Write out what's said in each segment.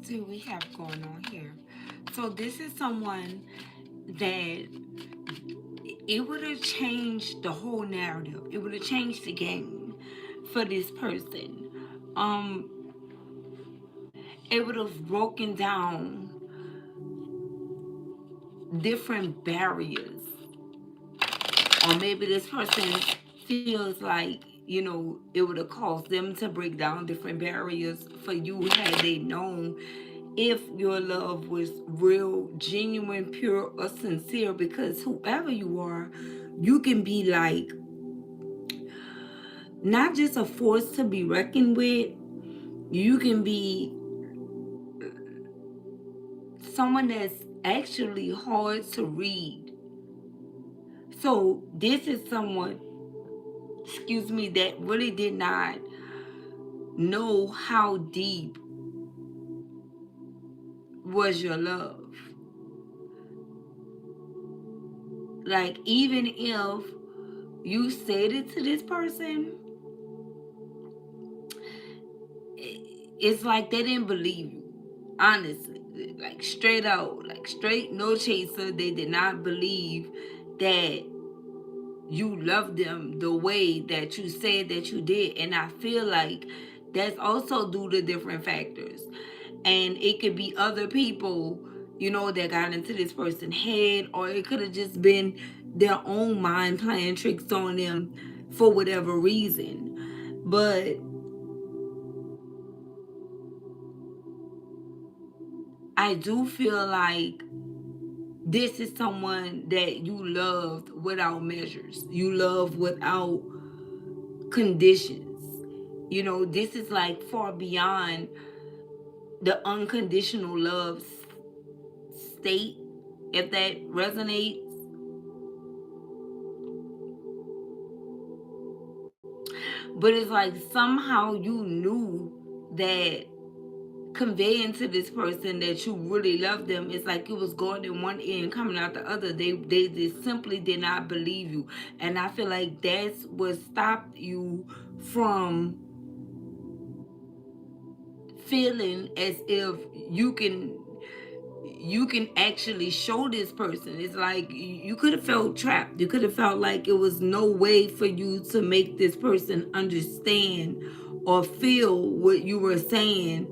do we have going on here? So this is someone that it would have changed the whole narrative. It would have changed the game for this person. Um, it would have broken down different barriers, or maybe this person feels like, it would have caused them to break down different barriers for you had they known if your love was real, genuine, pure, or sincere. Because whoever you are, you can be like not just a force to be reckoned with, you can be someone that's actually hard to read. So this is someone, excuse me, that really did not know how deep was your love. Like, even if you said it to this person, it's like they didn't believe you. Honestly, like straight out, like straight no chaser. They did not believe that you loved them the way that you said that you did. And I feel like that's also due to different factors. And it could be other people, that got into this person's head, or it could have just been their own mind playing tricks on them for whatever reason. But I do feel like this is someone that you loved without measures. You love without conditions. This is like far beyond the unconditional love state, if that resonates. But it's like somehow you knew that conveying to this person that you really love them, it's like it was going in one ear and coming out the other. They just simply did not believe you. And I feel like that's what stopped you from feeling as if you can actually show this person. It's like you could have felt trapped. You could have felt like it was no way for you to make this person understand or feel what you were saying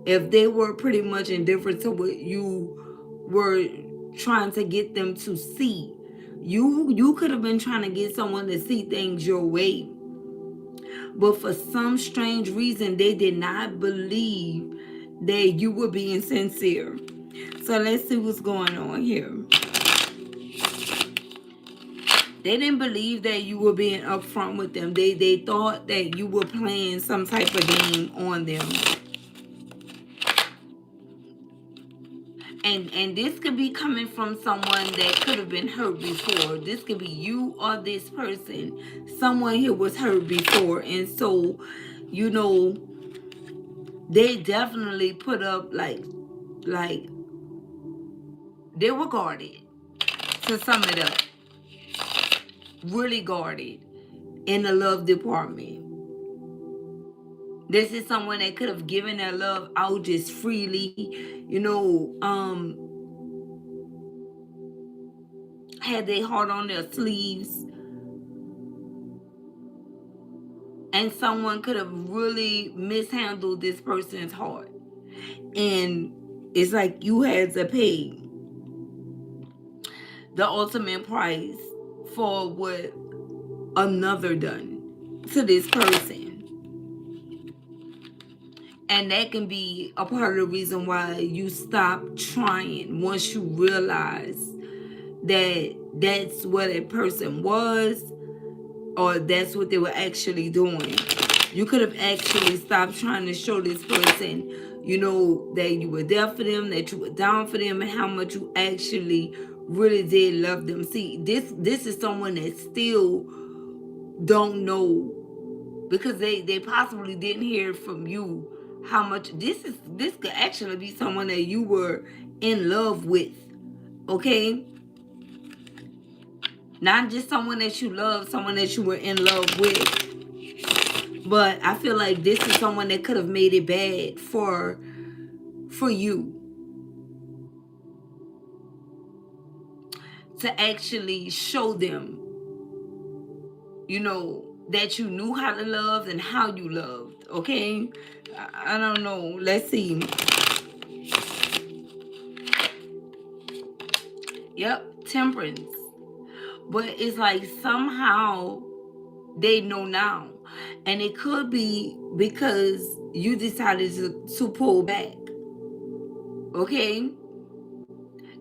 if they were pretty much indifferent to what you were trying to get them to see. You could have been trying to get someone to see things your way, but for some strange reason they did not believe that you were being sincere. So let's see what's going on here. They didn't believe that you were being upfront with them. They thought that you were playing some type of game on them. And this could be coming from someone that could have been hurt before. This could be you or this person. Someone here was hurt before, and so they definitely put up like they were guarded. To sum it up, really guarded in the love department. This is someone that could have given their love out just freely, had their heart on their sleeves, and someone could have really mishandled this person's heart. And it's like you had to pay the ultimate price for what another done to this person. And that can be a part of the reason why you stop trying once you realize that that's what a person was, or that's what they were actually doing. You could have actually stopped trying to show this person, that you were there for them, that you were down for them, and how much you actually really did love them. See, this is someone that still don't know, because they possibly didn't hear from you how much this could actually be someone that you were in love with. Okay, not just someone that you love, someone that you were in love with. But I feel like this is someone that could have made it bad for for you to actually show them, that you knew how to love and how you loved. Okay, I don't know. Let's see. Yep, temperance. But it's like somehow they know now. And it could be because you decided to pull back. Okay?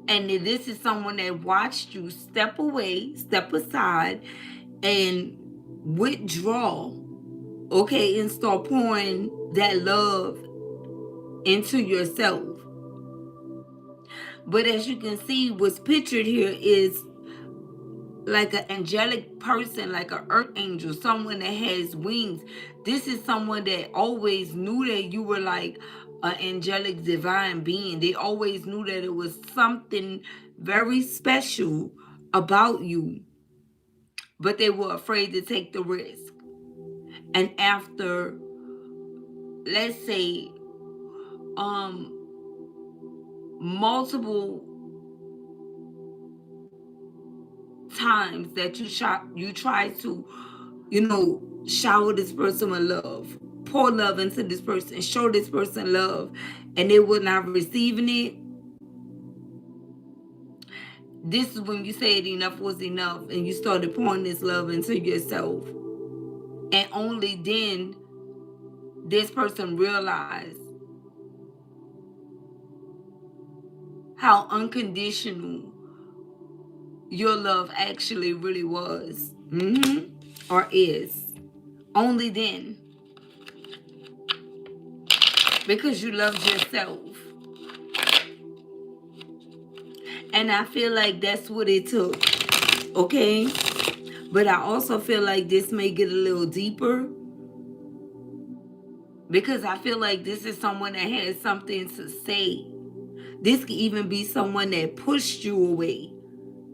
And this is someone that watched you step away, step aside, and withdraw. Okay? And start pouring that love into yourself. But as you can see, what's pictured here is like an angelic person, like an earth angel, someone that has wings. This is someone that always knew that you were like an angelic divine being. They always knew that it was something very special about you, but they were afraid to take the risk. And after, let's say, multiple times that you try to, shower this person with love, pour love into this person, show this person love, and they were not receiving it. This is when you said enough was enough and you started pouring this love into yourself. And only then this person realized how unconditional your love actually really was. Or is. Only then. Because you loved yourself. And I feel like that's what it took. Okay? But I also feel like this may get a little deeper. Because I feel like this is someone that has something to say. This could even be someone that pushed you away.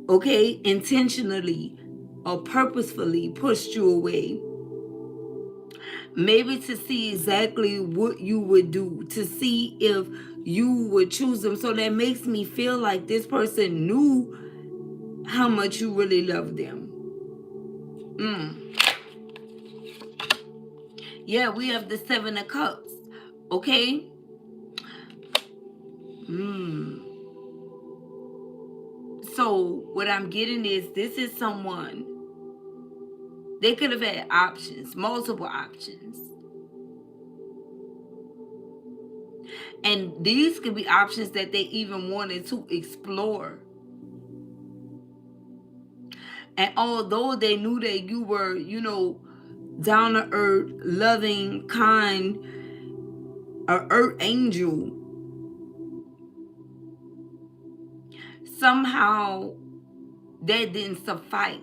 Okay? Intentionally or purposefully pushed you away. Maybe to see exactly what you would do. To see if you would choose them. So that makes me feel like this person knew how much you really love them. Yeah, we have the Seven of Cups. Okay? So what I'm getting is this is someone, they could have had options, multiple options. And these could be options that they even wanted to explore. And although they knew that you were, down to earth, loving, kind, an earth angel, somehow that didn't suffice.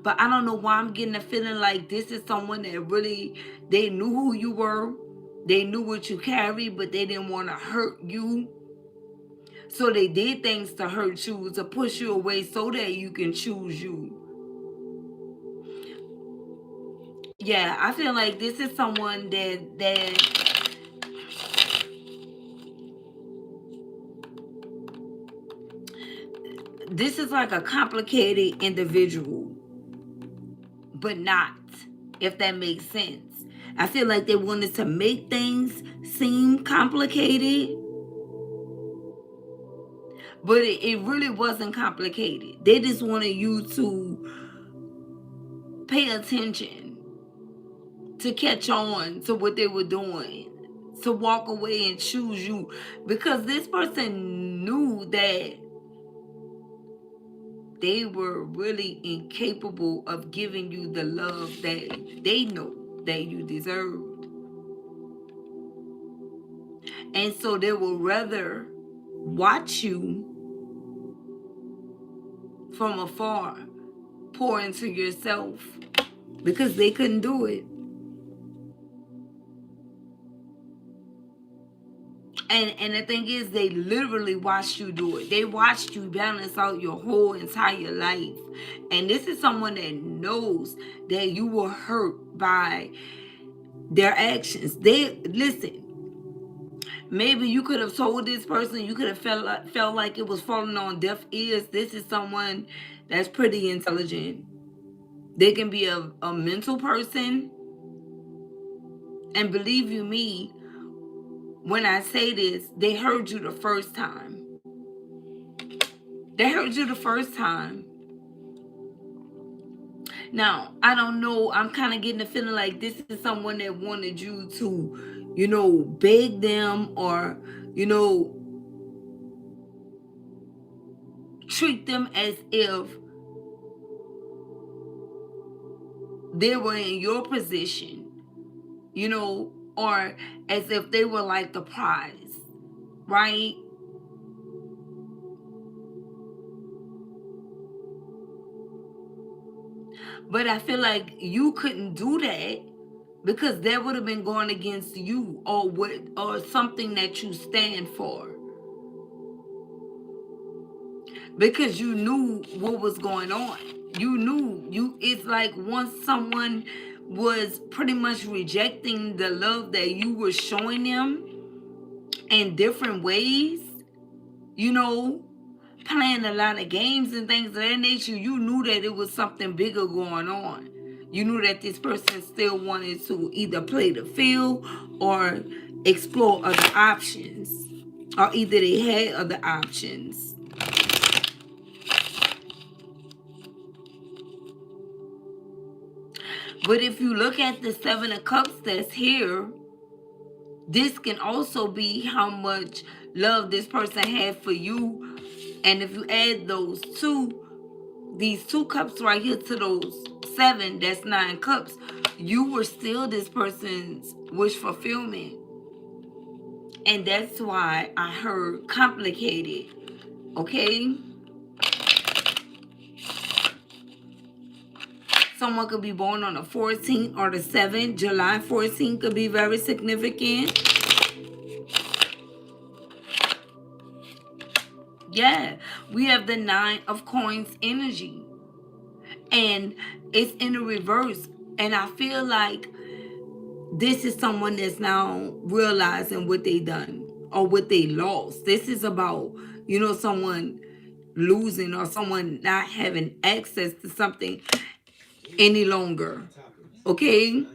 But I don't know why I'm getting a feeling like this is someone that really, they knew who you were. They knew what you carried, but they didn't want to hurt you. So they did things to hurt you, to push you away so that you can choose you. Yeah, I feel like this is someone that this is like a complicated individual, but not, if that makes sense. I feel like they wanted to make things seem complicated, but it really wasn't complicated. They just wanted you to pay attention, to catch on to what they were doing, to walk away and choose you. Because this person knew that they were really incapable of giving you the love that they know that you deserved. And so they will rather watch you from afar pour into yourself because they couldn't do it. And the thing is, they literally watched you do it. They watched you balance out your whole entire life. And this is someone that knows that you were hurt by their actions. They listen. Maybe you could have told this person, you could have felt like it was falling on deaf ears. This is someone that's pretty intelligent. They can be a mental person. And believe you me, when I say this, they heard you the first time. They heard you the first time. Now, I don't know. I'm kind of getting the feeling like this is someone that wanted you to, beg them or, you know, treat them as if they were in your position, or as if they were like the prize, right? But I feel like you couldn't do that because that would have been going against you or something that you stand for. Because you knew what was going on. You knew it's like once someone was pretty much rejecting the love that you were showing them in different ways, you know, playing a lot of games and things of that nature, you knew that it was something bigger going on. You knew that this person still wanted to either play the field or explore other options, or either they had other options. But if you look at the Seven of Cups that's here, this can also be how much love this person had for you. And if you add these two cups right here to those seven, that's 9 cups, you were still this person's wish fulfillment. And that's why I heard complicated. Okay? Someone could be born on the 14th or the 7th. July 14th could be very significant. Yeah, we have the 9 of Coins energy. And it's in the reverse. And I feel like this is someone that's now realizing what they done or what they lost. This is about, someone losing or someone not having access to something any longer. Okay?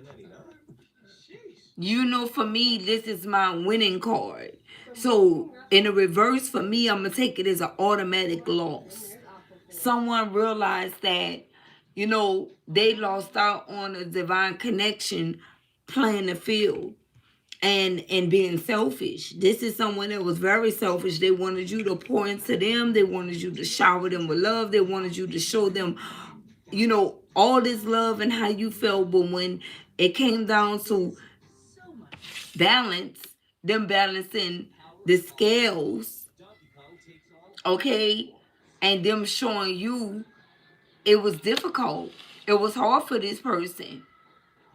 For me, this is my winning card. So in the reverse, for me, I'm going to take it as an automatic loss. Someone realized that, they lost out on a divine connection playing the field and being selfish. This is someone that was very selfish. They wanted you to pour into them. They wanted you to shower them with love. They wanted you to show them, all this love and how you felt. But when it came down to balance, them balancing the scales, okay, and them showing you, it was difficult. It was hard for this person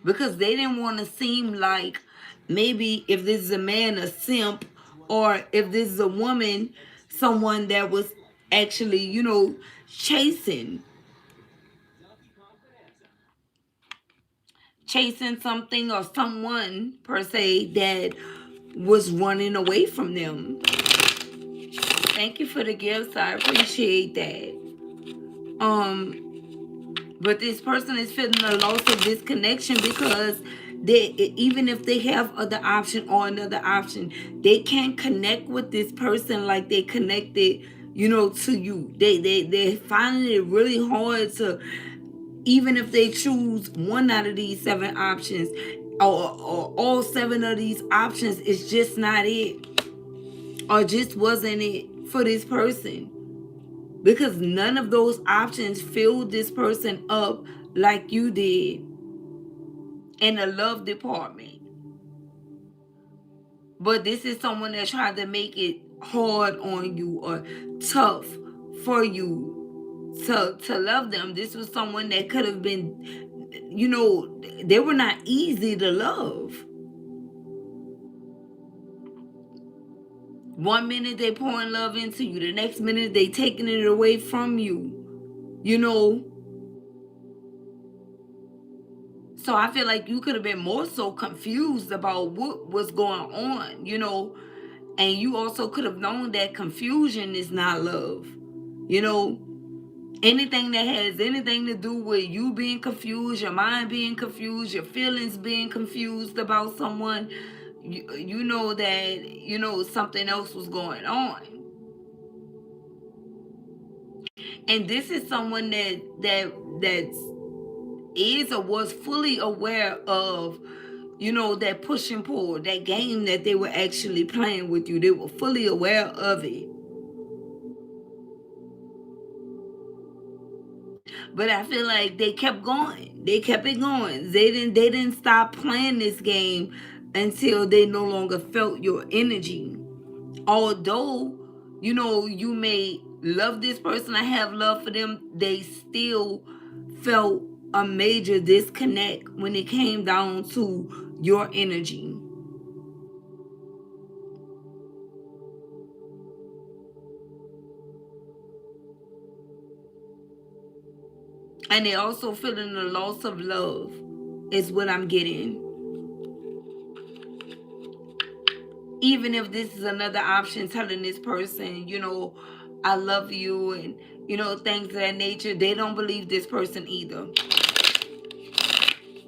because they didn't want to seem like, maybe if this is a man, a simp, or if this is a woman, someone that was actually, chasing something or someone per se that was running away from them. Thank you for the gifts. I appreciate that. But this person is feeling the loss of this connection because even if they have other option or another option, they can't connect with this person like they connected, to you. They're finding it really hard to, even if they choose one out of these 7 options, or all 7 of these options, it's just not it, or just wasn't it for this person. Because none of those options filled this person up like you did in the love department. But this is someone that tried to make it hard on you or tough for you to love them. This was someone that could have been, they were not easy to love. One minute they pouring love into you, the next minute they taking it away from you. So I feel like you could have been more so confused about what was going on, And you also could have known that confusion is not love. You know, anything that has anything to do with you being confused, your mind being confused, your feelings being confused about someone, you know that, something else was going on. And this is someone that is or was fully aware of, that push and pull, that game that they were actually playing with you. They were fully aware of it. But I feel like they kept going. They kept it going. They didn't stop playing this game until they no longer felt your energy. Although, you may love this person, I have love for them, they still felt a major disconnect when it came down to your energy. And they also feeling the loss of love is what I'm getting. Even if this is another option, telling this person, I love you, and things of that nature, they don't believe this person either.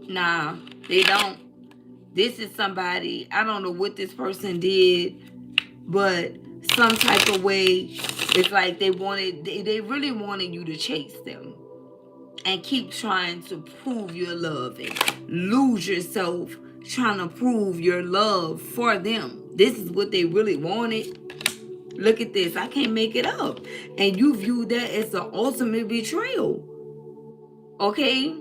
Nah, they don't. This is somebody, I don't know what this person did, but some type of way, it's like they really wanted you to chase them and keep trying to prove your love and lose yourself trying to prove your love for them. This is what they really wanted. Look at this. I can't make it up. And you view that as the ultimate betrayal. Okay?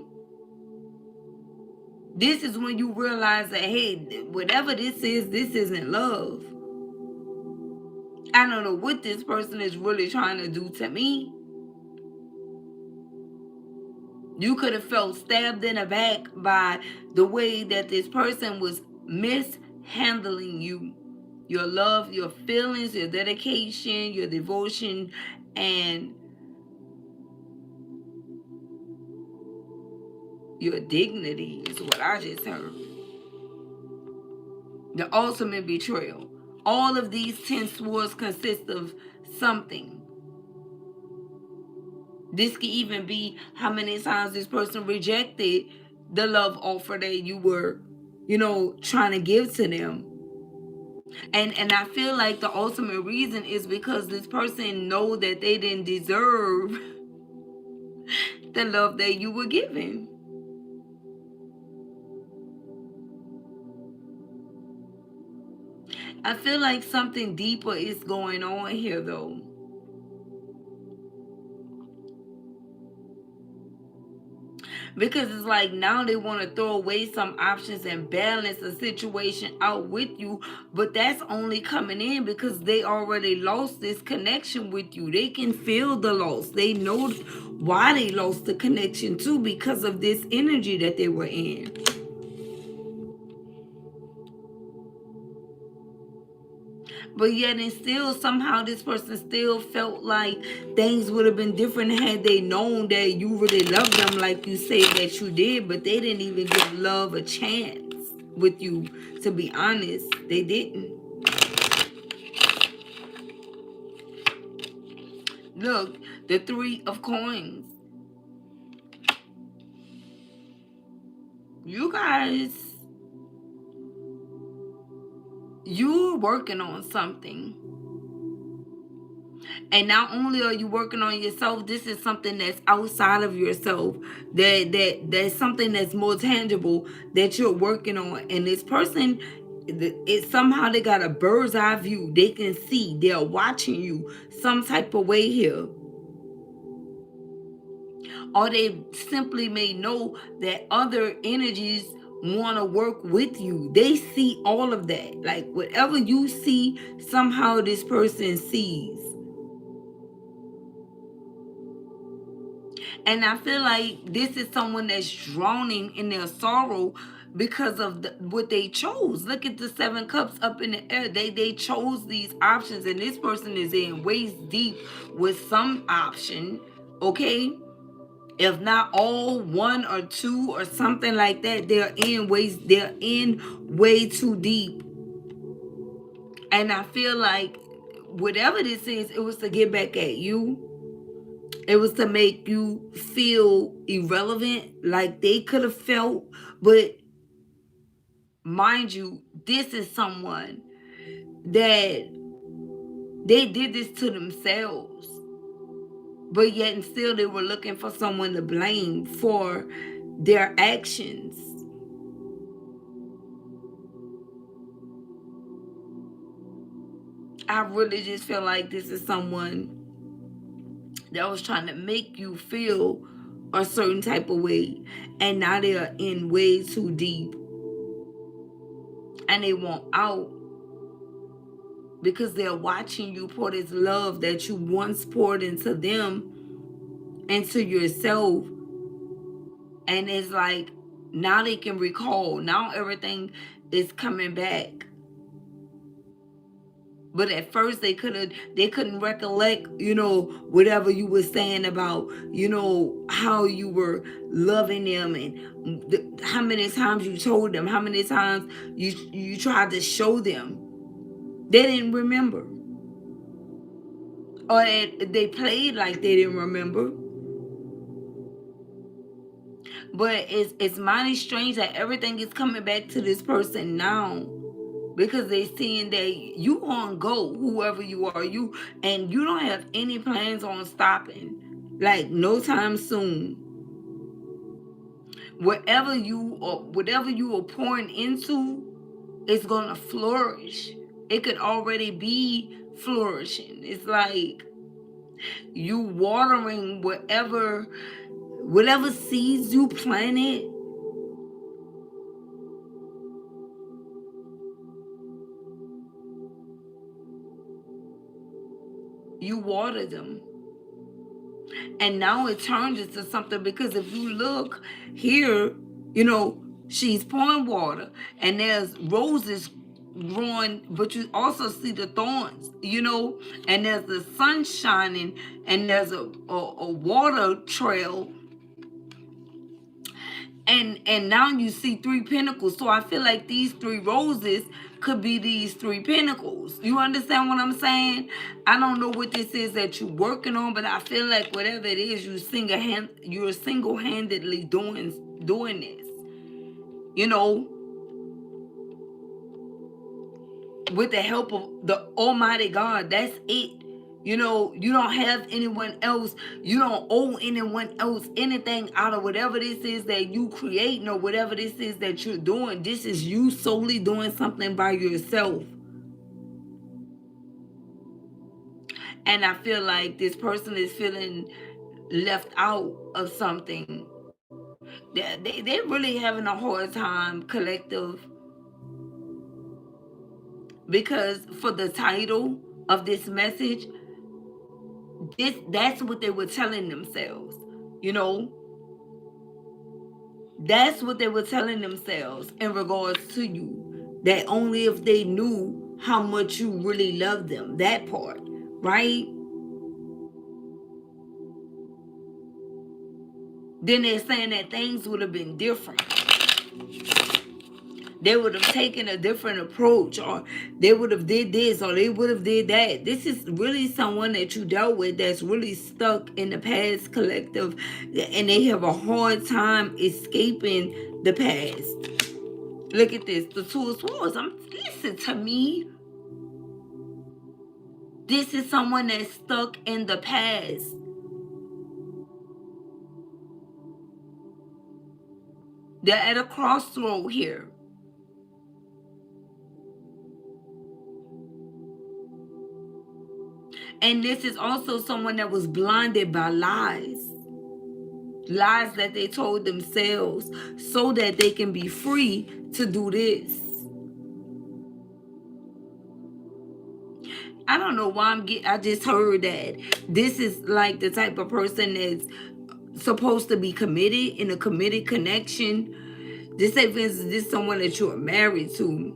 This is when you realize that, hey, whatever this isn't love. I don't know what this person is really trying to do to me. You could have felt stabbed in the back by the way that this person was mishandling you. Your love, your feelings, your dedication, your devotion, and your dignity is what I just heard. The ultimate betrayal. All of these 10 swords consist of something. This could even be how many times this person rejected the love offer that you were, trying to give to them. And I feel like the ultimate reason is because this person know that they didn't deserve the love that you were giving. I feel like something deeper is going on here though. Because it's like now they want to throw away some options and balance the situation out with you, but that's only coming in because they already lost this connection with you. They can feel the loss. They know why they lost the connection too, because of this energy that they were in. But yet and still somehow this person still felt like things would have been different had they known that you really loved them like you say that you did. But they didn't even give love a chance with you. To be honest, they didn't. Look, the 3 of coins. You guys, you're working on something. And not only are you working on yourself, this is something that's outside of yourself. That's something that's more tangible that you're working on. And this person, it somehow they got a bird's eye view. They can see. They're watching you some type of way here. Or they simply may know that other energies want to work with you. They see all of that. Like whatever you see, somehow this person sees. And I feel like this is someone that's drowning in their sorrow because of what they chose. Look at the 7 cups up in the air. They chose these options, and this person is in waist deep with some option. Okay, if not all, one or two or something like that, they're in way too deep. And I feel like whatever this is, it was to get back at you. It was to make you feel irrelevant, like they could have felt. But mind you, this is someone that they did this to themselves. But yet and still they were looking for someone to blame for their actions. I really just feel like this is someone that was trying to make you feel a certain type of way, and now they are in way too deep and they want out because they're watching you pour this love that you once poured into them, into yourself. And it's like now they can recall, now everything is coming back. But at first they couldn't recollect, whatever you were saying about, how you were loving them, and how many times you told them, how many times you tried to show them. They didn't remember. Or they played like they didn't remember. But it's mighty strange that everything is coming back to this person now, because they seeing that you on go, whoever you are, and you don't have any plans on stopping, like no time soon. Whatever you are pouring into is gonna flourish. It could already be flourishing. It's like you watering whatever seeds you planted. You water them, and now it turns into something. Because if you look here, she's pouring water and there's roses growing, but you also see the thorns, and there's the sun shining, and there's a water trail, and now you see three pentacles. So I feel like these three roses could be these three pentacles. You understand what I'm saying? I don't know what this is that you're working on, but I feel like whatever it is, you're single-handedly doing this. With the help of the Almighty God. That's it. You don't have anyone else. You don't owe anyone else anything out of whatever this is that you create, or whatever this is that you're doing. This is you solely doing something by yourself. And I feel like this person is feeling left out of something. They're really having a hard time, collective, because for the title of this message, that's what they were telling themselves. You know, that's what they were telling themselves in regards to you. That only if they knew how much you really love them, that part, right? Then they're saying that things would have been different. They would have taken a different approach, or they would have did this, or they would have did that. This is really someone that you dealt with that's really stuck in the past, collective, and they have a hard time escaping the past. Look at this, the Two of Swords. Listen to me. This is someone that's stuck in the past. They're at a crossroad here. And this is also someone that was blinded by lies. Lies that they told themselves so that they can be free to do this. I don't know why I just heard that this is like the type of person that's supposed to be committed, in a committed connection. Just say, for instance, this is someone that you are married to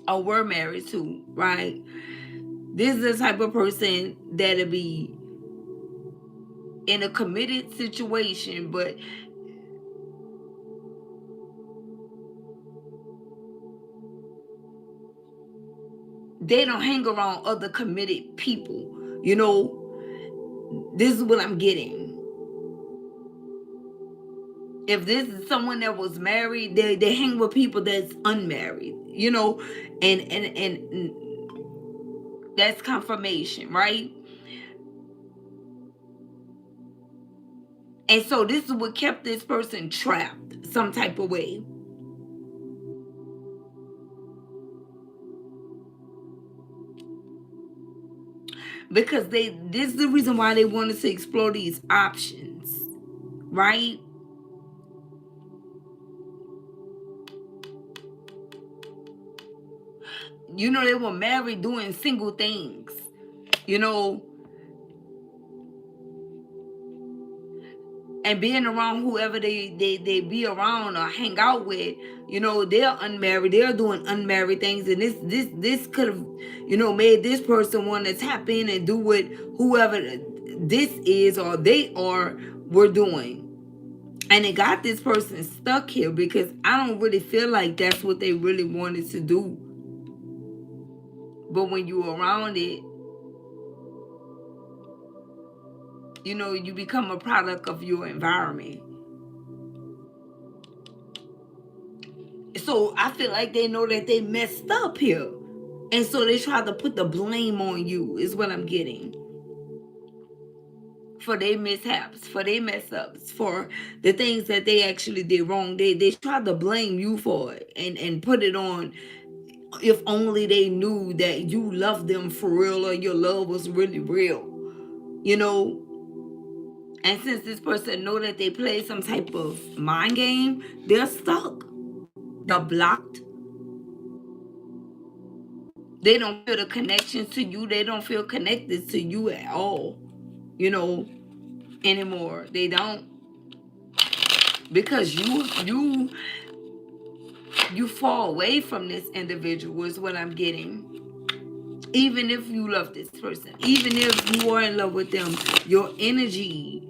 or were married to, right? This is the type of person that'll be in a committed situation, but they don't hang around other committed people. You know, this is what I'm getting. If this is someone that was married, they hang with people that's unmarried, you know, and that's confirmation, right? And so this is what kept this person trapped some type of way. Because this is the reason why they wanted to explore these options, right? You know, they were married doing single things, you know, and being around whoever they be around or hang out with, you know, they're unmarried, they're doing unmarried things, and this could have, you know, made this person want to tap in and do what whoever this is or they are were doing. And it got this person stuck here because I don't really feel like that's what they really wanted to do. But when you're around it, you know, you become a product of your environment. So I feel like they know that they messed up here. And so they try to put the blame on you, is what I'm getting. For their mishaps, for their mess ups, for the things that they actually did wrong. They try to blame you for it and put it on. If only they knew that you loved them for real or your love was really real. You know, and since this person know that they play some type of mind game, they're stuck. They're blocked. They don't feel the connection to you. They don't feel connected to you at all, you know, anymore. They don't. Because you fall away from this individual is what I'm getting. Even if you love this person, even if you are in love with them, your energy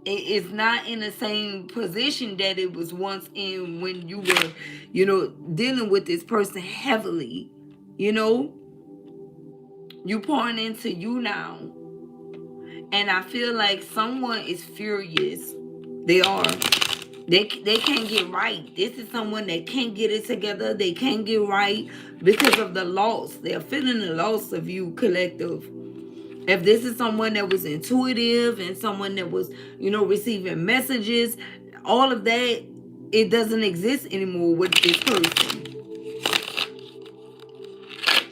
is not in the same position that it was once in when you were, you know, dealing with this person heavily. You know, you pouring into you now. And I feel like someone is furious. They are. They can't get right. This is someone that can't get it together. They can't get right because of the loss. They're feeling the loss of you, collective. If this is someone that was intuitive and someone that was, you know, receiving messages, all of that, it doesn't exist anymore with this person.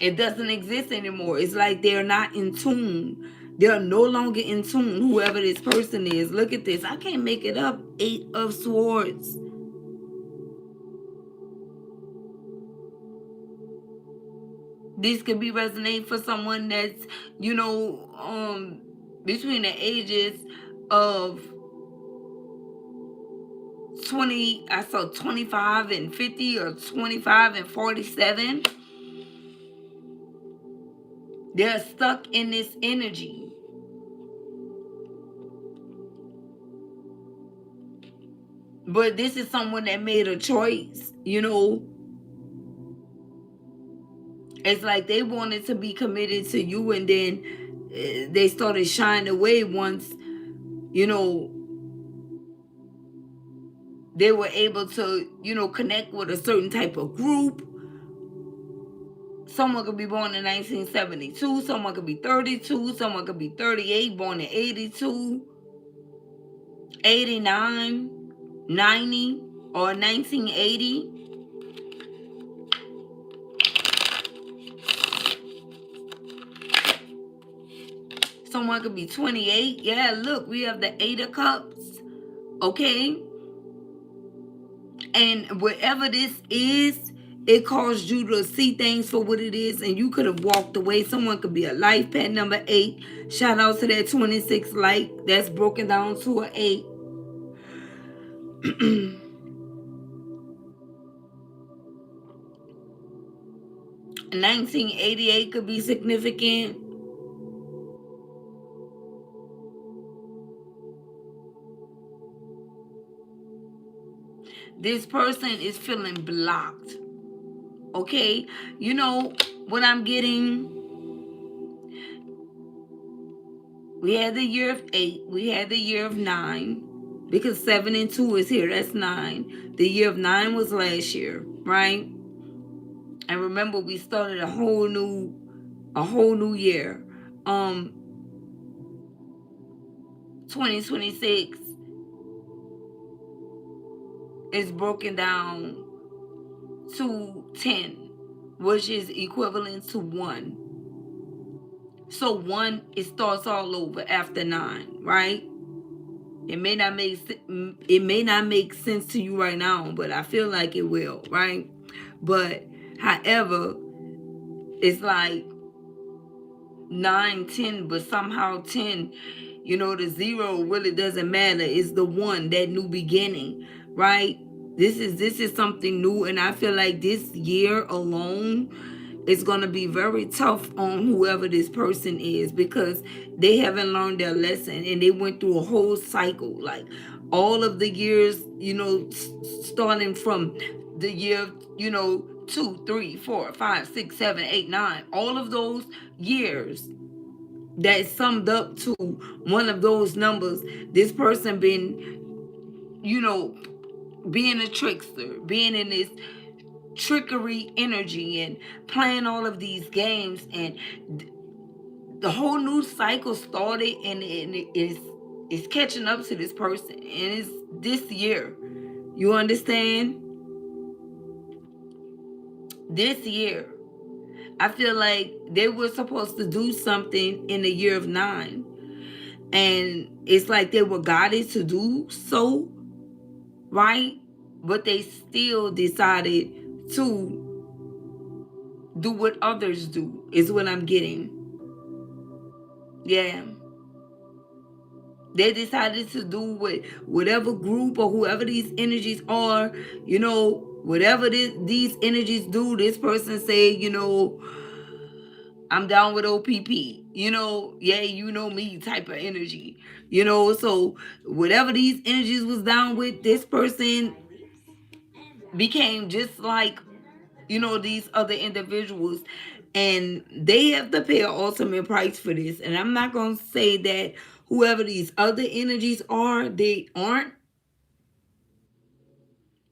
It doesn't exist anymore. It's like they're not in tune. They're no longer in tune, whoever this person is. Look at this. I can't make it up. 8 of Swords. This could be resonating for someone that's, you know, between the ages of 20, I saw 25 and 50 or 25 and 47. They're stuck in this energy. But this is someone that made a choice, you know. It's like they wanted to be committed to you, and then they started shying away once, you know, they were able to, you know, connect with a certain type of group. Someone could be born in 1972, someone could be 32, someone could be 38, born in 82, 89, 90, or 1980. Someone could be 28. Yeah, look, we have the 8 of Cups. Okay? And whatever this is, it caused you to see things for what it is, and you could have walked away. Someone could be a life pet number 8. Shout out to that 26 light that's broken down to an 8. 1988 could be significant. This person is feeling blocked. Okay? You know, What I'm getting, we had the year of 8, we had the year of 9, because 7 and 2 is here, that's 9. The year of 9 was last year, right? And remember, we started a whole new year. 2026 is broken down to 10, which is equivalent to 1. So 1, it starts all over after 9, right? It may not make sense to you right now, but I feel like it will, right? But however, it's like 9, 10, but somehow 10, the 0 really doesn't matter. It's the 1, that new beginning, right? This is something new, and I feel like this year alone is going to be very tough on whoever this person is, because they haven't learned their lesson, and they went through a whole cycle, like all of the years, starting from the year, 2, 3, 4, 5, 6, 7, 8, 9, all of those years that summed up to one of those numbers. This person been, being a trickster, being in this trickery energy and playing all of these games, and the whole new cycle started, and it's catching up to this person, and it's this year. You understand? This year, I feel like they were supposed to do something in the year of 9, and it's like they were guided to do so, right? But they still decided to do what others do, is what I'm getting. Yeah. They decided to do whatever group or whoever these energies are, whatever these energies do. This person say, I'm down with OPP, yeah, me type of energy, so whatever these energies was down with, this person became just like, these other individuals, and they have to pay an ultimate price for this. And I'm not going to say that whoever these other energies are, they aren't,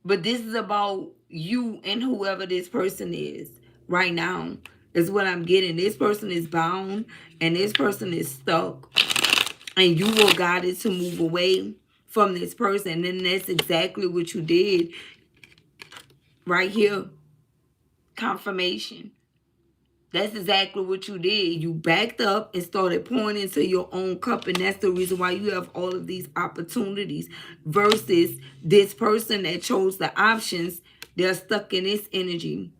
but this is about you and whoever this person is right now, is what I'm getting. This person is bound, and this person is stuck, and you were guided to move away from this person, and that's exactly what you did right here. Confirmation. That's exactly what you did. You backed up and started pouring into your own cup. And that's the reason why you have all of these opportunities, versus this person that chose the options. They're stuck in this energy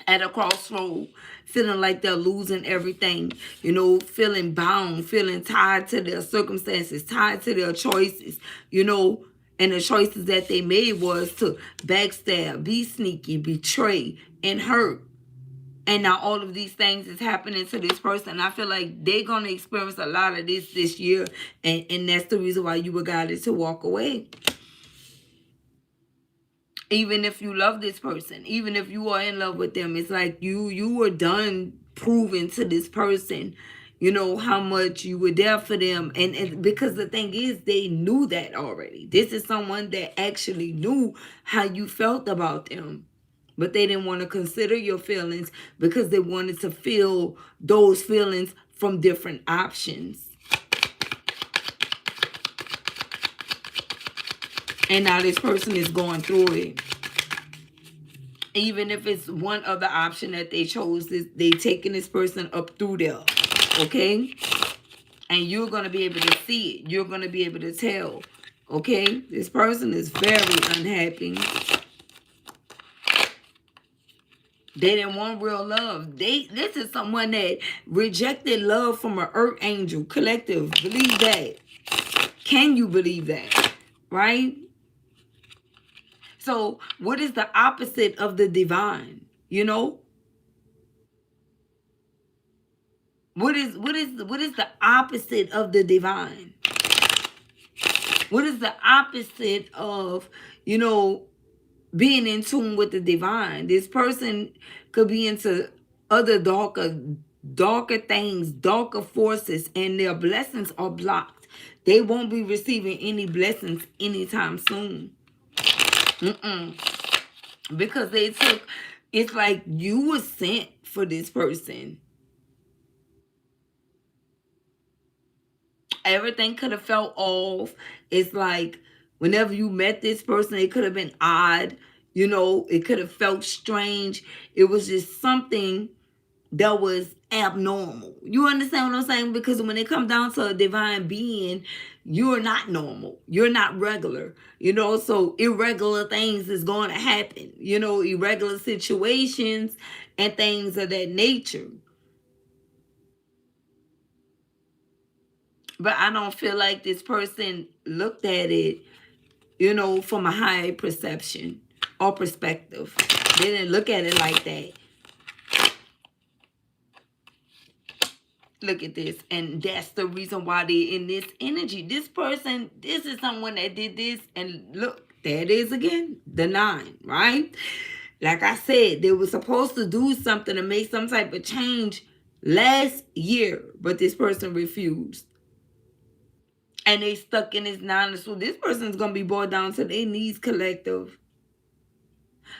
at a crossroad, feeling like they're losing everything, feeling bound, feeling tied to their circumstances, tied to their choices, and the choices that they made was to backstab, be sneaky, betray, and hurt. And now all of these things is happening to this person. I feel like they're going to experience a lot of this year. And that's the reason why you were guided to walk away. Even if you love this person, even if you are in love with them, it's like you were done proving to this person, how much you were there for them. And because the thing is, they knew that already. This is someone that actually knew how you felt about them. But they didn't want to consider your feelings, because they wanted to feel those feelings from different options. And now this person is going through it. Even if it's one other option that they chose, they taking this person up through there. Okay? And you're going to be able to see it. You're going to be able to tell. Okay? This person is very unhappy. They didn't want real love. This is someone that rejected love from an earth angel collective. Believe that. Can you believe that? Right? So what is the opposite of the divine? What is the opposite of the divine? What is the opposite of, being in tune with the divine? This person could be into other darker things, darker forces, and their blessings are blocked. They won't be receiving any blessings anytime soon. Mm-mm. Because they took, it's like you were sent for this person. Everything could have felt off. It's like whenever you met this person, it could have been odd. It could have felt strange. It was just something that was abnormal. You understand what I'm saying? Because when it comes down to a divine being, you're not normal. You're not regular. So irregular things is going to happen. Irregular situations and things of that nature. But I don't feel like this person looked at it, from a high perception or perspective. They didn't look at it like that. Look at this. And that's the reason why they're in this energy. This person, this is someone that did this. And look, there it is again. The 9, right? Like I said, they were supposed to do something to make some type of change last year. But this person refused. And they stuck in this 9. So this person's going to be brought down to their knees collective.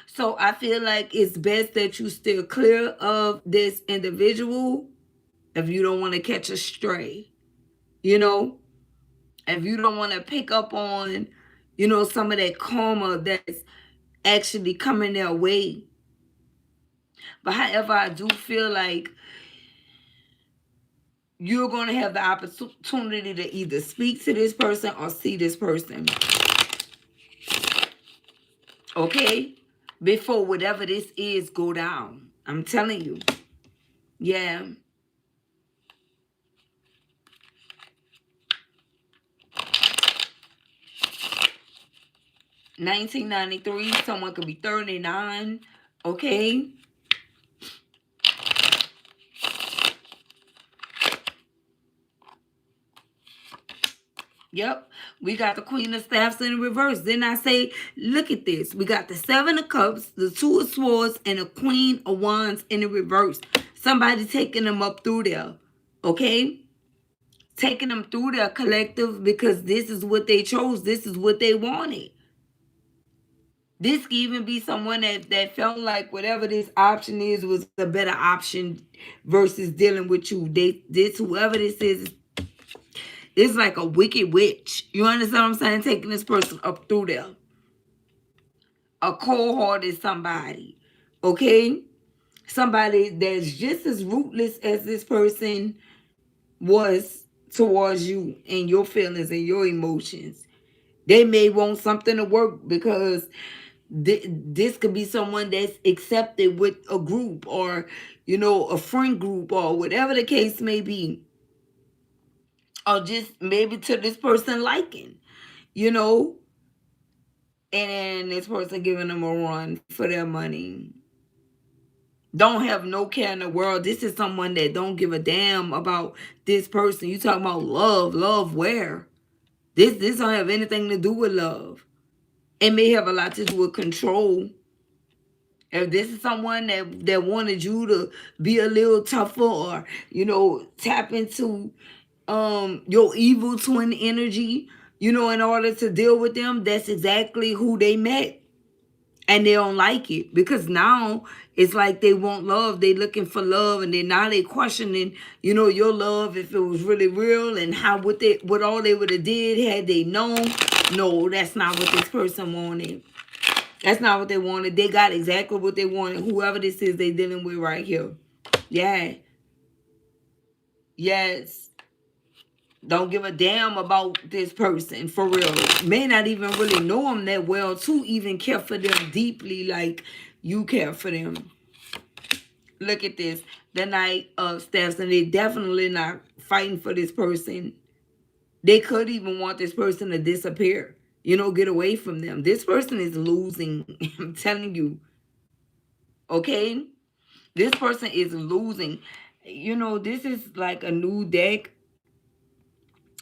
So I feel like it's best that you steer clear of this individual if you don't want to catch a stray. If you don't want to pick up on, some of that karma that's actually coming their way. But however, I do feel like you're going to have the opportunity to either speak to this person or see this person. Okay? Before whatever this is go down. I'm telling you. Yeah. 1993, someone could be 39. Okay? Yep. We got the Queen of Staffs in reverse. Then I say, look at this. We got the 7 of Cups, the 2 of Swords, and the Queen of Wands in the reverse. Somebody taking them up through there. Okay? Taking them through their collective because this is what they chose. This is what they wanted. This could even be someone that felt like whatever this option is was a better option versus dealing with you. Whoever this is like a wicked witch. You understand what I'm saying? Taking this person up through there. A cold-hearted somebody. Okay? Somebody that's just as ruthless as this person was towards you and your feelings and your emotions. They may want something to work because this could be someone that's accepted with a group or, a friend group or whatever the case may be. Or just maybe to this person liking, you know, and this person giving them a run for their money. Don't have no care in the world. This is someone that don't give a damn about this person. You talking about love. Love where? This don't have anything to do with love. It may have a lot to do with control. If this is someone that wanted you to be a little tougher or, tap into your evil twin energy, in order to deal with them, that's exactly who they met. And they don't like it because now it's like they want love. They looking for love, and then now they questioning, your love if it was really real and what all they would have did had they known. No, that's not what this person wanted. That's not what they wanted. They got exactly what they wanted. Whoever this is they dealing with right here. Yeah. Yes. Don't give a damn about this person for real. May not even really know them that well to even care for them deeply like you care for them. Look at this. The Knight of Staffs, and they definitely not fighting for this person. They could even want this person to disappear. Get away from them. This person is losing. I'm telling you. Okay? This person is losing. This is like a new deck.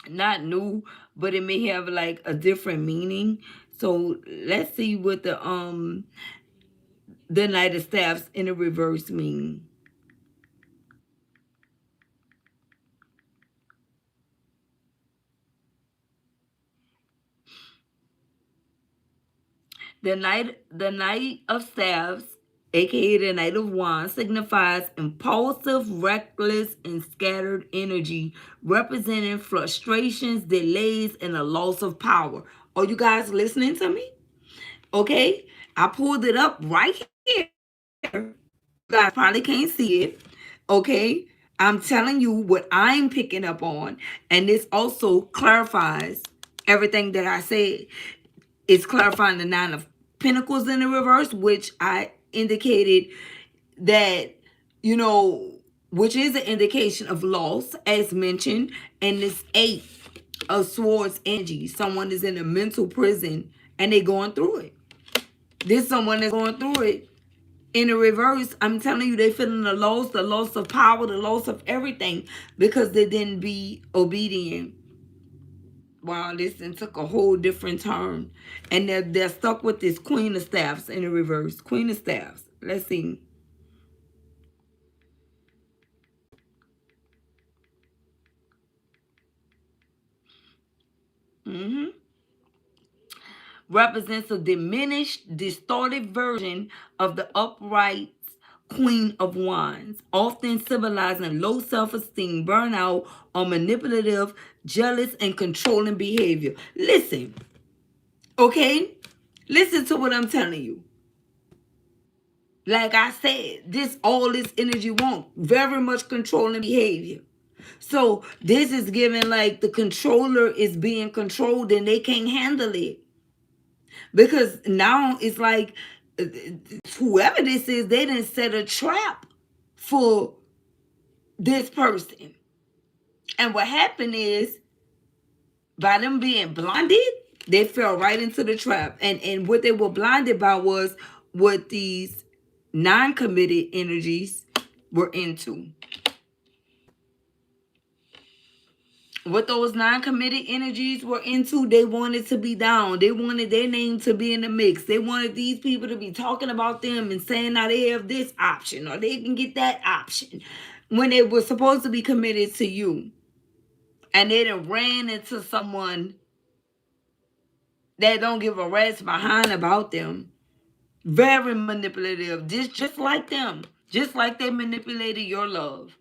Not new, but it may have like a different meaning. So let's see what the Knight of Staffs in the reverse mean. The Knight of Staves, aka the Knight of Wands, signifies impulsive, reckless, and scattered energy, representing frustrations, delays, and a loss of power. Are you guys listening to me? Okay, I pulled it up right here. You guys probably can't see it. Okay, I'm telling you what I'm picking up on, and this also clarifies everything that I said. It's clarifying the Nine of Pentacles in the reverse, which I indicated that, you know, which is an indication of loss, as mentioned, and this Eight of Swords energy. Someone is in a mental prison and they're going through it. This someone that's going through it. In the reverse, I'm telling you, they feeling the loss of power, the loss of everything because they didn't be obedient. Wow, this then took a whole different turn. And they're stuck with this Queen of Staffs in the reverse. Queen of Staffs. Let's see. Mm-hmm. Represents a diminished, distorted version of the upright Queen of Wands, often symbolizing low self-esteem, burnout, or manipulative, jealous, and controlling behavior. Listen, okay? Listen to what I'm telling you. Like I said, this energy won't very much controlling behavior. So this is giving like the controller is being controlled and they can't handle it. Because now it's like whoever this is, they didn't set a trap for this person. And what happened is by them being blinded, they fell right into the trap. And what they were blinded by was what these non-committed energies were into. What those non-committed energies were into, they wanted to be down. They wanted their name to be in the mix. They wanted these people to be talking about them and saying now they have this option or they can get that option when they were supposed to be committed to you. And they done ran into someone that don't give a rat's behind about them. Very manipulative. Just like them. Just like they manipulated your love.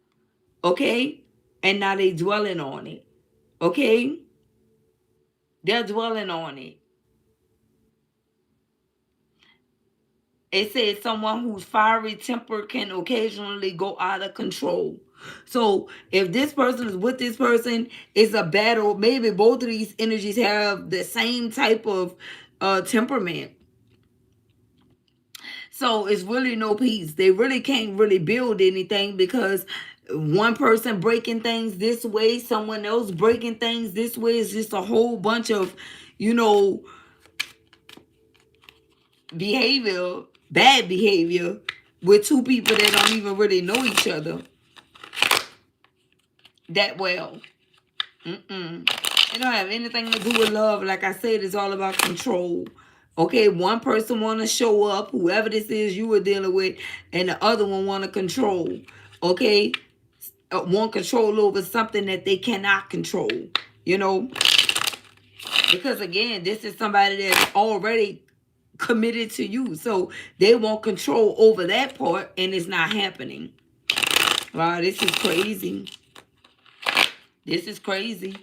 Okay? And now they dwelling on it. Okay? They're dwelling on it. It says someone whose fiery temper can occasionally go out of control. So if this person is with this person, it's a battle. Maybe both of these energies have the same type of temperament. So it's really no peace. They really can't really build anything because one person breaking things this way, someone else breaking things this way. It's just a whole bunch of, you know, behavior, bad behavior with two people that don't even really know each other that well. It don't have anything to do with love. Like I said, it's all about control. Okay, one person want to show up, whoever this is you were dealing with, and the other one want to control. Okay, want control over something that they cannot control. You know, because again, this is somebody that's already committed to you, so they want control over that part, and it's not happening. Wow, this is crazy. This is crazy.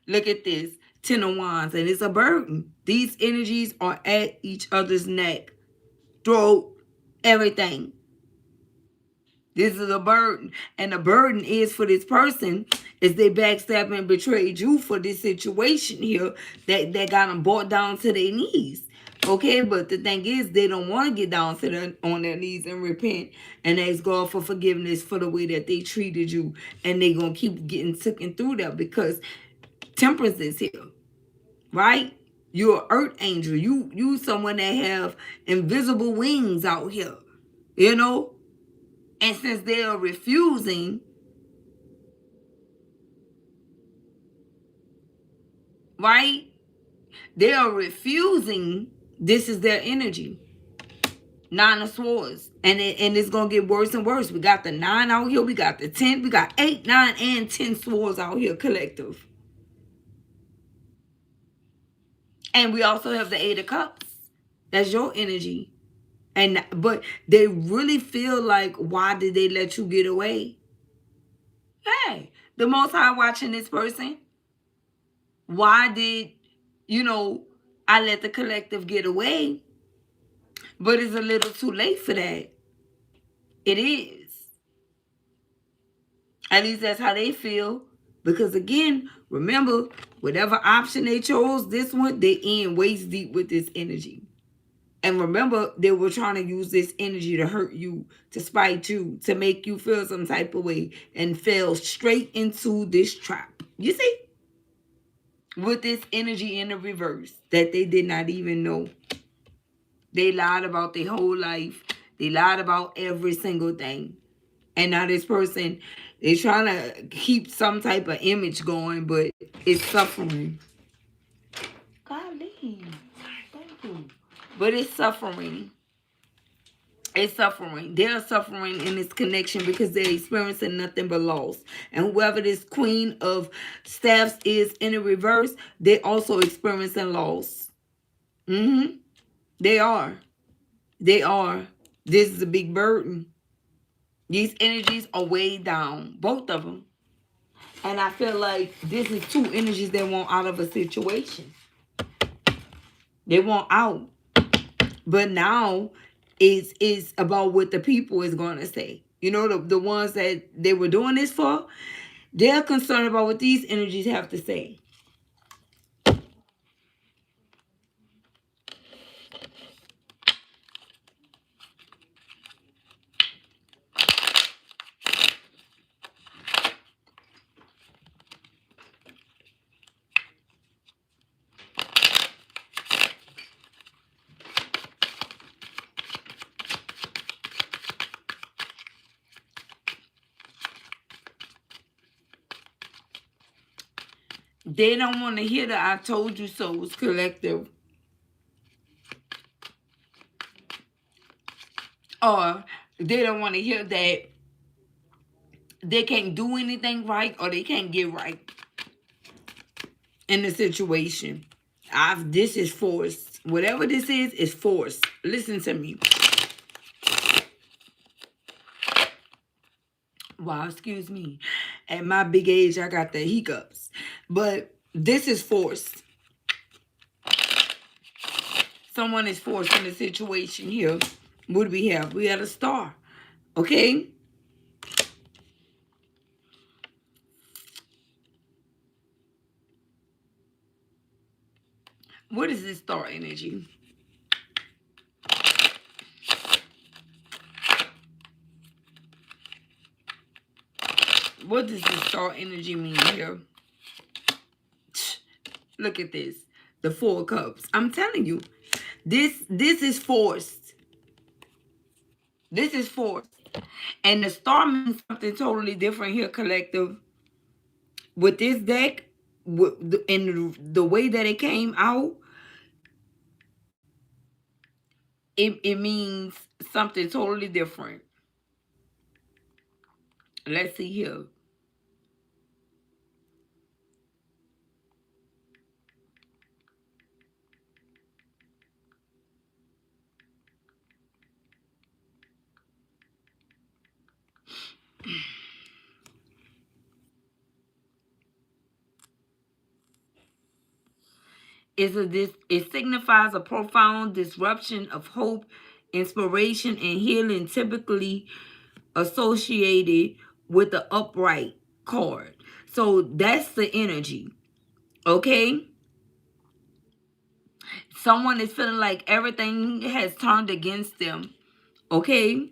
Look at this. Ten of Wands, and it's a burden. These energies are at each other's neck, throat, everything. This is a burden. And the burden is for this person is they backstabbed and betrayed you for this situation here that got them brought down to their knees. Okay, but the thing is they don't want to get down to on their knees and repent and ask God for forgiveness for the way that they treated you. And they're going to keep getting taken through that because temperance is here, right? You're an earth angel. You someone that have invisible wings out here, you know? And since they are refusing, right? They are refusing. This is their energy. Nine of Swords. And it's going to get worse and worse. We got the 9 out here. We got the 10. We got 8, 9, and 10 swords out here collective. And we also have the 8 of Cups. That's your energy. And but they really feel like, why did they let you get away? Hey, the Most High watching this person. Why did, you know, I let the collective get away? But it's a little too late for that. It is. At least that's how they feel. Because again, remember, whatever option they chose, this one, they in waist deep with this energy. And remember, they were trying to use this energy to hurt you, to spite you, to make you feel some type of way, and fell straight into this trap. You see? With this energy in the reverse that they did not even know. They lied about their whole life. They lied about every single thing. And now this person is trying to keep some type of image going, but it's suffering. Golly. Thank you. But it's suffering. It's suffering. They're suffering in this connection because they're experiencing nothing but loss. And whoever this Queen of Staffs is in the reverse, they're also experiencing loss. They are. They are. This is a big burden. These energies are way down. Both of them. And I feel like this is two energies that want out of a situation. They want out. But now it's about what the people is going to say. You know, the ones that they were doing this for, they're concerned about what these energies have to say. They don't want to hear the I told you so's collective. Or they don't want to hear that they can't do anything right or they can't get right in the situation. This is forced. Whatever this is forced. Listen to me. Wow, excuse me. At my big age, I got the hiccups. But this is forced. Someone is forced in a situation here. What do we have? We had a star. Okay? What is this star energy? What does this star energy mean here? Look at this. The Four of Cups. I'm telling you. This is forced. This is forced. And the star means something totally different here, collective. With this deck, and the way that it came out, it means something totally different. Let's see here. It signifies a profound disruption of hope, inspiration, and healing, typically associated with the upright card. So that's the energy. Okay? Someone is feeling like everything has turned against them. Okay?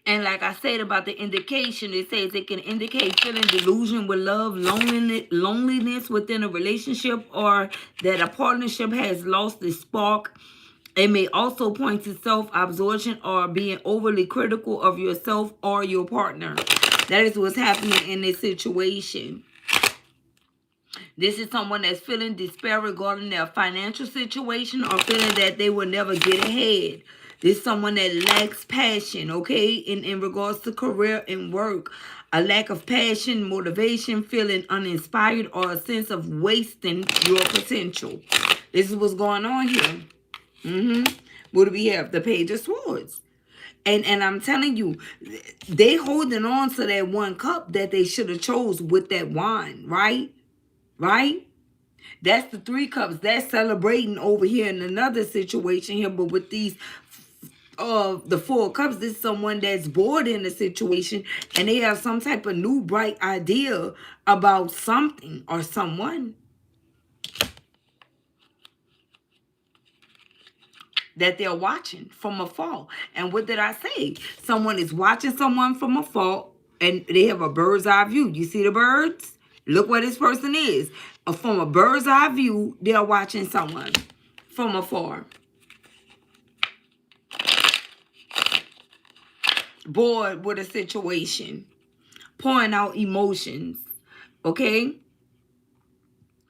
And like I said about the indication, it says it can indicate feeling delusion with love, loneliness within a relationship, or that a partnership has lost the spark. It may also point to self-absorption or being overly critical of yourself or your partner. That is what's happening in this situation. This is someone that's feeling despair regarding their financial situation or feeling that they will never get ahead. This is someone that lacks passion, okay, in regards to career and work. A lack of passion, motivation, feeling uninspired, or a sense of wasting your potential. This is what's going on here. What do we have? The Page of Swords. And I'm telling you, they holding on to that one cup that they should have chose with that wine, right? Right? That's the three cups. That's celebrating over here in another situation here. But with these the four cups, this is someone that's bored in a situation and they have some type of new bright idea about something or someone that they're watching from afar. And what did I say? Someone is watching someone from afar and they have a bird's eye view. You see the birds? Look where this person is. From a bird's eye view, they're watching someone from afar. Bored with a situation. Pouring out emotions. Okay?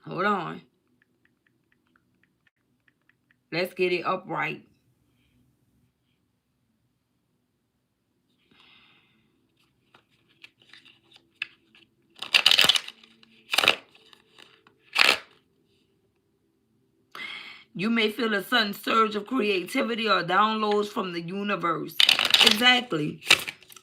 Hold on. Let's get it upright. You may feel a sudden surge of creativity or downloads from the universe. Exactly.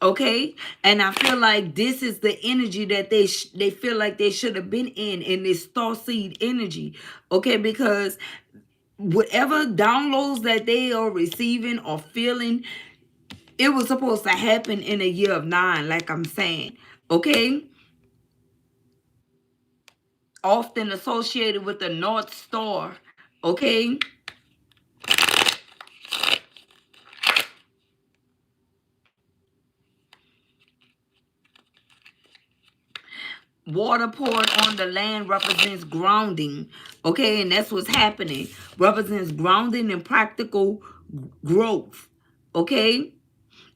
Okay? And I feel like this is the energy that they feel like they should have been in this star seed energy. Okay? Because whatever downloads that they are receiving or feeling, it was supposed to happen in a year of 9, like I'm saying. Okay? Often associated with the North Star. Okay? Water poured on the land represents grounding. Okay, and that's what's happening. Represents grounding and practical growth. Okay,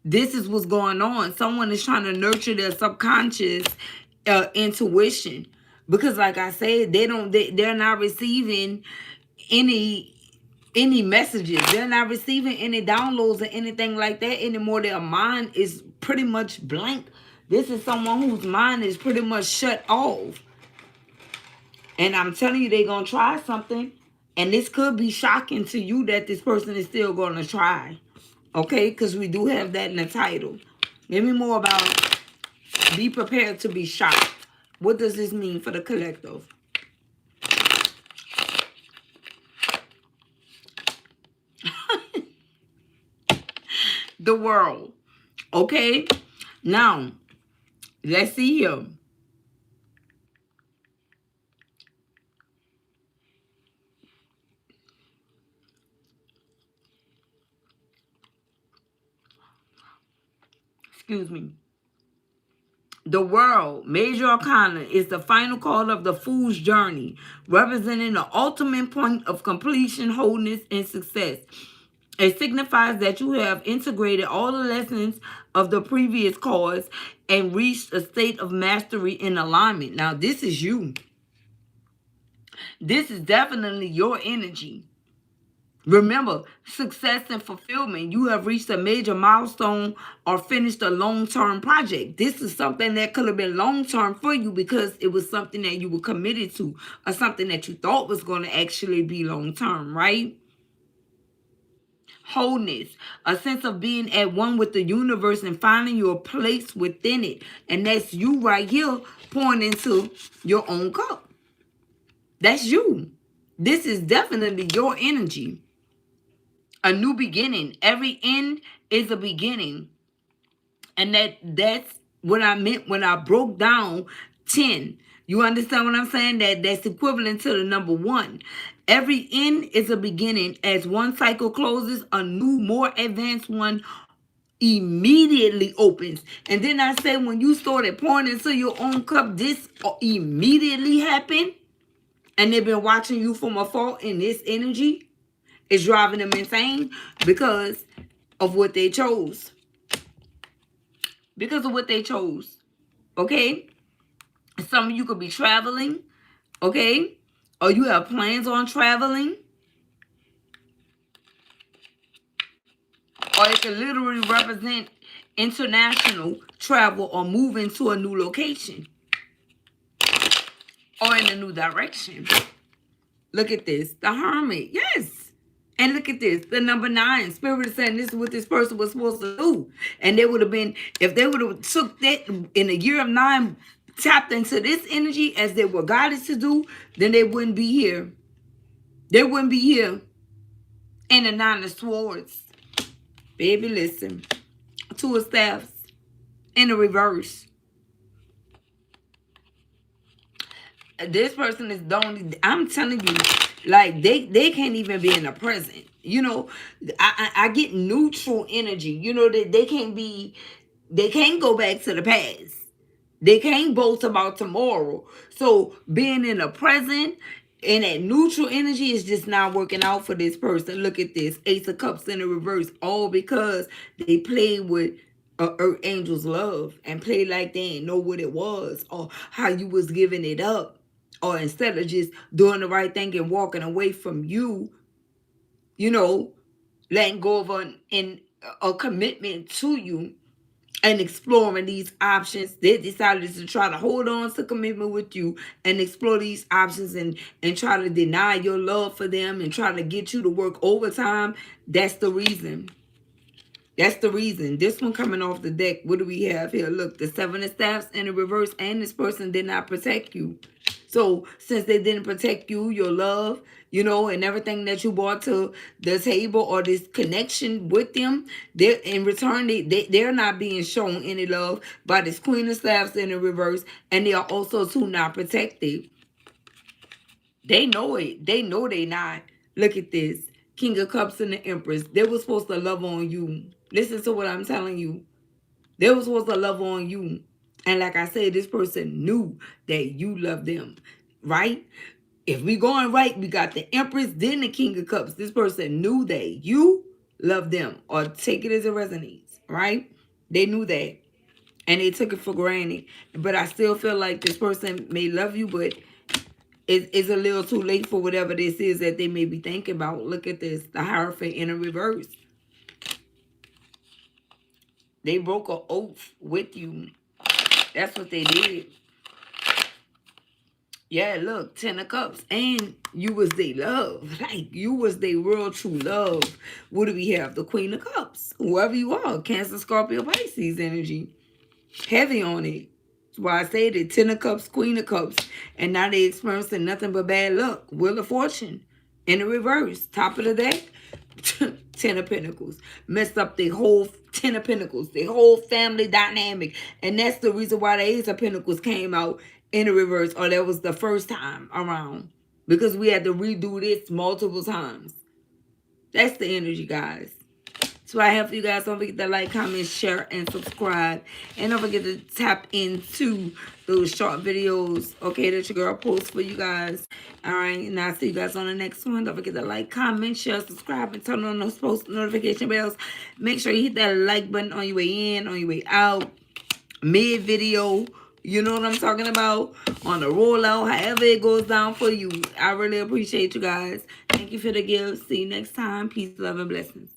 this is what's going on. Someone is trying to nurture their subconscious intuition, because like I said, they're not receiving any messages. They're not receiving any downloads or anything like that anymore. Their mind is pretty much blank. This is someone whose mind is pretty much shut off. And I'm telling you, they're going to try something. And this could be shocking to you that this person is still going to try. Okay? Because we do have that in the title. Give me more about be prepared to be shocked. What does this mean for the collective? The World. Okay? Now, let's see here. Excuse me. The World, Major Arcana, is the final card of the Fool's Journey, representing the ultimate point of completion, wholeness, and success. It signifies that you have integrated all the lessons of the previous cards and reached a state of mastery and alignment. Now, this is you. This is definitely your energy. Remember, success and fulfillment. You have reached a major milestone or finished a long-term project. This is something that could have been long-term for you because it was something that you were committed to or something that you thought was going to actually be long-term, right? Wholeness, a sense of being at one with the universe and finding your place within it. And that's you right here pouring into your own cup. That's you. This is definitely your energy. A new beginning. Every end is a beginning. And that's what I meant when I broke down 10. You understand what I'm saying? That's equivalent to the number 1. Every end is a beginning. As one cycle closes, a new, more advanced one immediately opens. And then I say, when you started pouring into your own cup, this immediately happened. And they've been watching you from afar in this energy. It's driving them insane because of what they chose. Because of what they chose. Okay? Some of you could be traveling. Okay? Or you have plans on traveling. Or it can literally represent international travel or moving to a new location or in a new direction. Look at this. The Hermit. Yes. And look at this. The number 9. Spirit is saying this is what this person was supposed to do. And they would have been, if they would have took that in the year of 9, tapped into this energy as they were guided to do, then they wouldn't be here. They wouldn't be here in the 9 of Swords. Baby, listen. 2 of Staffs in the reverse. This person is the only, I'm telling you, like they can't even be in the present. You know, I get neutral energy. You know, that they can't go back to the past. They can't boast about tomorrow. So being in the present and that neutral energy is just not working out for this person. Look at this. Ace of Cups in the reverse. All because they played with Earth Angel's love and played like they didn't know what it was or how you was giving it up. Or instead of just doing the right thing and walking away from you, you know, letting go of a commitment to you and exploring these options, they decided to try to hold on to commitment with you and explore these options and try to deny your love for them and try to get you to work overtime. That's the reason. That's the reason. This one coming off the deck, what do we have here? Look, the 7 of Staffs in the reverse, and this person did not protect you. So since they didn't protect you, your love, you know, and everything that you brought to the table or this connection with them, they're in return, they're not being shown any love by this Queen of Staffs in the reverse, and they are also too not protected. They know it. They know they not. Look at this. King of Cups and the Empress. They were supposed to love on you. Listen to what I'm telling you. They were supposed to love on you. And like I said, this person knew that you love them. Right? If we going right, we got the Empress, then the King of Cups. This person knew that you love them. Or take it as it resonates. Right? They knew that. And they took it for granted. But I still feel like this person may love you, but it's a little too late for whatever this is that they may be thinking about. Look at this. The Hierophant in a reverse. They broke an oath with you. That's what they did. Yeah, look, 10 of Cups. And you was their love. Like, you was their real true love. What do we have? The Queen of Cups. Whoever you are. Cancer, Scorpio, Pisces energy. Heavy on it. That's why I say that 10 of Cups, Queen of Cups. And now they experiencing nothing but bad luck. Wheel of Fortune. In the reverse. Top of the deck. 10 of Pentacles. Messed up the whole 10 of Pentacles. The whole family dynamic. And that's the reason why the Ace of Pentacles came out in the reverse. Or that was the first time around. Because we had to redo this multiple times. That's the energy, guys. So I have for you guys. Don't forget to like, comment, share, and subscribe. And don't forget to tap into those short videos, okay, that your girl posts for you guys. All right, and I'll see you guys on the next one. Don't forget to like, comment, share, subscribe, and turn on those post notification bells. Make sure you hit that like button on your way in, on your way out, mid-video. You know what I'm talking about? On the rollout, however it goes down for you. I really appreciate you guys. Thank you for the gifts. See you next time. Peace, love, and blessings.